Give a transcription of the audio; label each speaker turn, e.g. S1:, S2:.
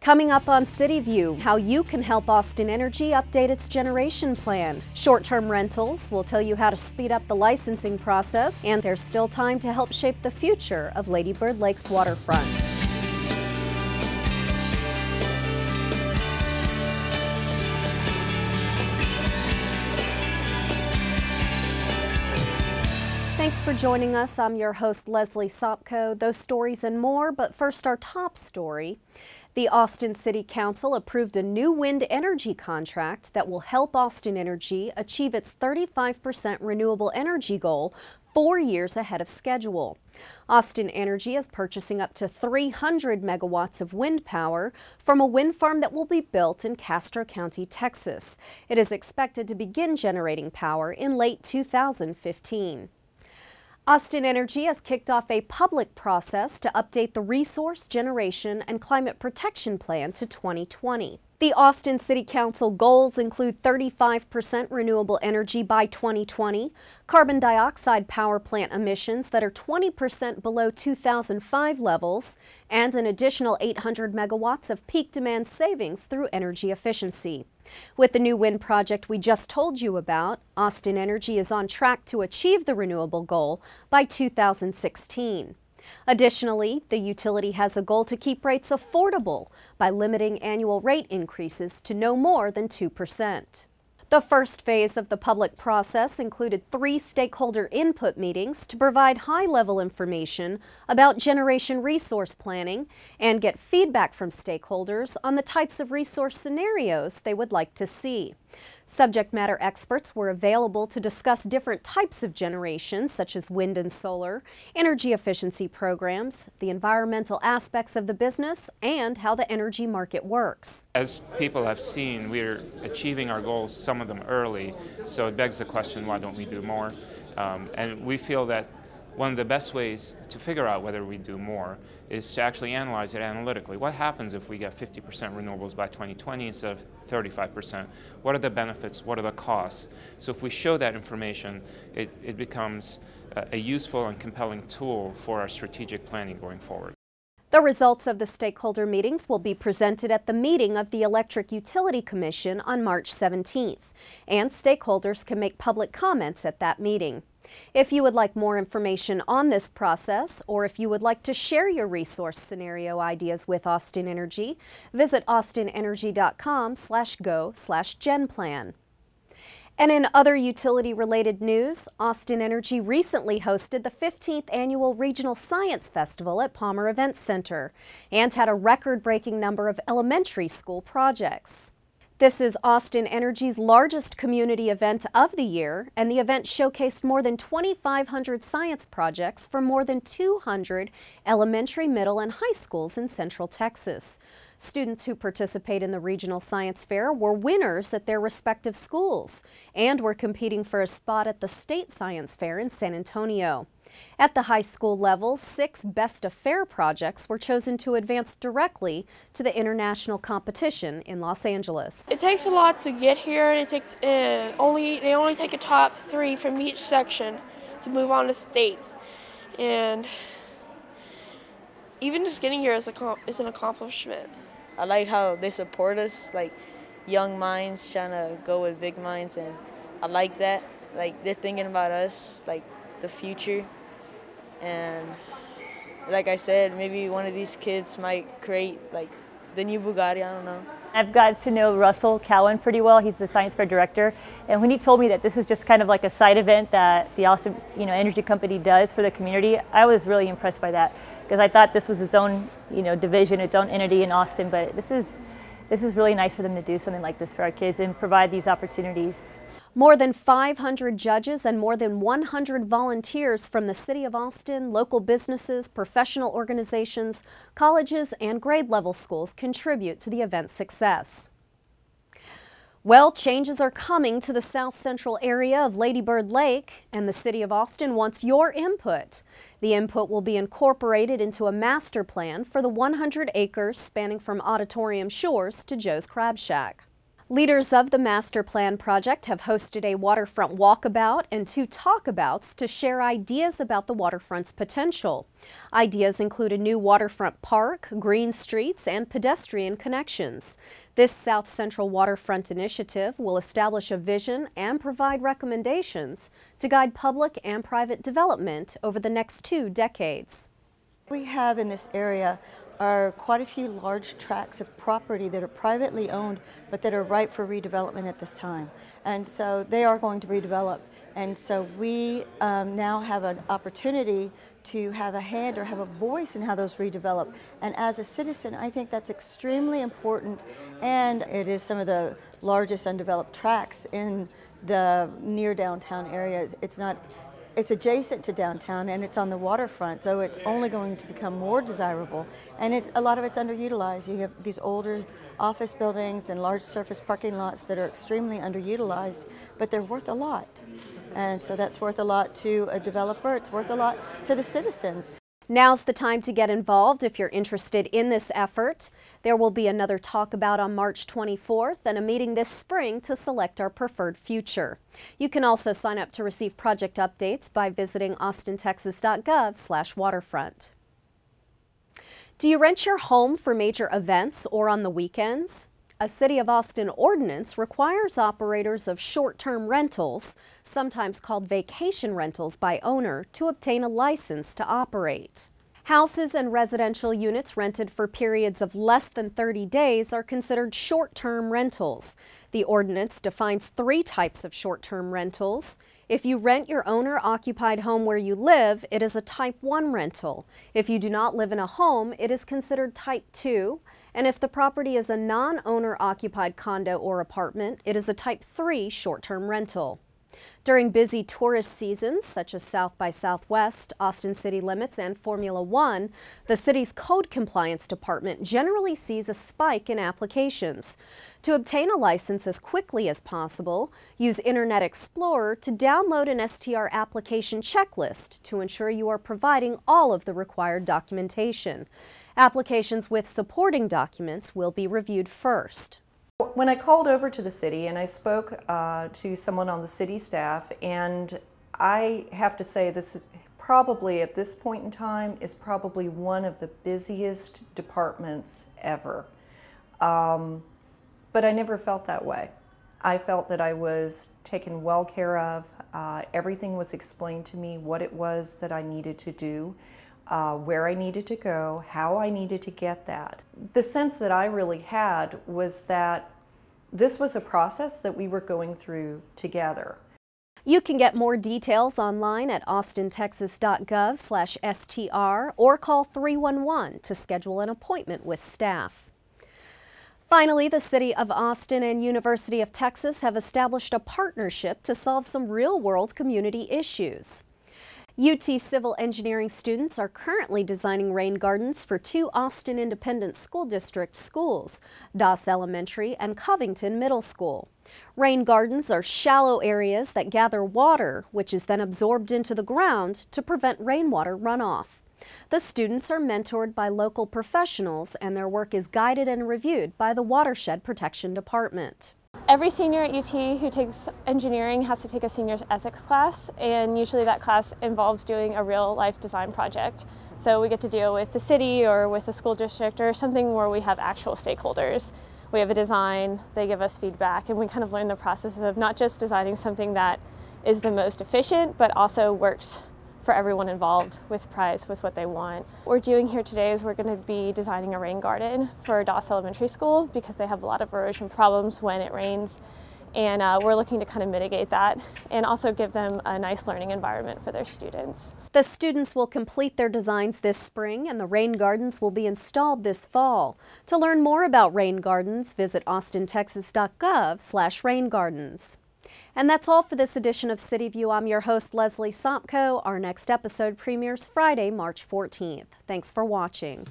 S1: Coming up on CityView, how you can help Austin Energy update its generation plan. Short-term rentals will tell you how to speed up the licensing process, and there's still time to help shape the future of Lady Bird Lake's waterfront. Thanks for joining us. I'm your host, Leslie Sopko. Those stories and more, but first our top story. The Austin City Council approved a new wind energy contract that will help Austin Energy achieve its 35% renewable energy goal 4 years ahead of schedule. Austin Energy is purchasing up to 300 megawatts of wind power from a wind farm that will be built in Castro County, Texas. It is expected to begin generating power in late 2015. Austin Energy has kicked off a public process to update the Resource, Generation, and Climate Protection Plan to 2020. The Austin City Council goals include 35% renewable energy by 2020, carbon dioxide power plant emissions that are 20% below 2005 levels, and an additional 800 megawatts of peak demand savings through energy efficiency. With the new wind project we just told you about, Austin Energy is on track to achieve the renewable goal by 2016. Additionally, the utility has a goal to keep rates affordable by limiting annual rate increases to no more than 2%. The first phase of the public process included 3 stakeholder input meetings to provide high-level information about generation resource planning and get feedback from stakeholders on the types of resource scenarios they would like to see. Subject matter experts were available to discuss different types of generation, such as wind and solar, energy efficiency programs, the environmental aspects of the business, and how the energy market works.
S2: As people have seen, we're achieving our goals, some of them early, so it begs the question, why don't we do more? And we feel that one of the best ways to figure out whether we do more is to actually analyze it analytically. What happens if we get 50% renewables by 2020 instead of 35%? What are the benefits? What are the costs? So if we show that information, it becomes a useful and compelling tool for our strategic planning going forward.
S1: The results of the stakeholder meetings will be presented at the meeting of the Electric Utility Commission on March 17th, and stakeholders can make public comments at that meeting. If you would like more information on this process, or if you would like to share your resource scenario ideas with Austin Energy, visit austinenergy.com/go/genplan. And in other utility-related news, Austin Energy recently hosted the 15th Annual Regional Science Festival at Palmer Events Center and had a record-breaking number of elementary school projects. This is Austin Energy's largest community event of the year, and the event showcased more than 2,500 science projects from more than 200 elementary, middle, and high schools in Central Texas. Students who participate in the Regional Science Fair were winners at their respective schools and were competing for a spot at the State Science Fair in San Antonio. At the high school level, 6 Best of Fair projects were chosen to advance directly to the international competition in Los Angeles.
S3: It takes a lot to get here, and they only take a top 3 from each section to move on to state. And even just getting here is an accomplishment.
S4: I like how they support us, like young minds trying to go with big minds, and I like that. Like they're thinking about us, like the future. And like I said, maybe one of these kids might create like the new Bugatti, I don't know.
S5: I've got to know Russell Cowan pretty well. He's the science fair director, and when he told me that this is just kind of like a side event that the Austin Energy Company does for the community, I was really impressed by that, because I thought this was its own division, its own entity in Austin. But this is really nice for them to do something like this for our kids and provide these opportunities.
S1: More than 500 judges and more than 100 volunteers from the City of Austin, local businesses, professional organizations, colleges, and grade-level schools contribute to the event's success. Well, changes are coming to the south central area of Lady Bird Lake, and the City of Austin wants your input. The input will be incorporated into a master plan for the 100 acres spanning from Auditorium Shores to Joe's Crab Shack. Leaders of the Master Plan project have hosted a waterfront walkabout and 2 talkabouts to share ideas about the waterfront's potential. Ideas include a new waterfront park, green streets, and pedestrian connections. This South Central Waterfront initiative will establish a vision and provide recommendations to guide public and private development over the next 2 decades.
S6: We have in this area are quite a few large tracts of property that are privately owned but that are ripe for redevelopment at this time. And so they are going to redevelop. And so we now have an opportunity to have a hand or have a voice in how those redevelop. And as a citizen, I think that's extremely important. And it is some of the largest undeveloped tracts in the near downtown area. It's adjacent to downtown and it's on the waterfront, so it's only going to become more desirable. And a lot of it's underutilized. You have these older office buildings and large surface parking lots that are extremely underutilized, but they're worth a lot. And so that's worth a lot to a developer, it's worth a lot to the citizens.
S1: Now's the time to get involved if you're interested in this effort. There will be another talkabout on March 24th and a meeting this spring to select our preferred future. You can also sign up to receive project updates by visiting austintexas.gov/waterfront. Do you rent your home for major events or on the weekends? A City of Austin ordinance requires operators of short-term rentals, sometimes called vacation rentals by owner, to obtain a license to operate. Houses and residential units rented for periods of less than 30 days are considered short-term rentals. The ordinance defines 3 types of short-term rentals. If you rent your owner-occupied home where you live, it is a Type 1 rental. If you do not live in a home, it is considered Type 2. And if the property is a non-owner-occupied condo or apartment, it is a Type 3 short-term rental. During busy tourist seasons, such as South by Southwest, Austin City Limits, and Formula One, the city's Code Compliance Department generally sees a spike in applications. To obtain a license as quickly as possible, use Internet Explorer to download an STR application checklist to ensure you are providing all of the required documentation. Applications with supporting documents will be reviewed first.
S7: When I called over to the city and I spoke to someone on the city staff, and I have to say this is probably at this point in time is probably one of the busiest departments ever. But I never felt that way. I felt that I was taken well care of. Everything was explained to me, what it was that I needed to do. Where I needed to go, how I needed to get that. The sense that I really had was that this was a process that we were going through together.
S1: You can get more details online at austintexas.gov/STR or call 311 to schedule an appointment with staff. Finally, the City of Austin and University of Texas have established a partnership to solve some real-world community issues. UT Civil Engineering students are currently designing rain gardens for 2 Austin Independent School District schools, Doss Elementary and Covington Middle School. Rain gardens are shallow areas that gather water, which is then absorbed into the ground to prevent rainwater runoff. The students are mentored by local professionals, and their work is guided and reviewed by the Watershed Protection Department.
S8: Every senior at UT who takes engineering has to take a seniors ethics class, and usually that class involves doing a real life design project. So we get to deal with the city or with the school district or something where we have actual stakeholders. We have a design, they give us feedback, and we kind of learn the process of not just designing something that is the most efficient, but also works for everyone involved with price, with what they want. What we're doing here today is we're going to be designing a rain garden for Doss Elementary School because they have a lot of erosion problems when it rains, and we're looking to kind of mitigate that and also give them a nice learning environment for their students.
S1: The students will complete their designs this spring, and the rain gardens will be installed this fall. To learn more about rain gardens, visit austintexas.gov/raingardens. And that's all for this edition of CityView. I'm your host, Leslie Sopko. Our next episode premieres Friday, March 14th. Thanks for watching.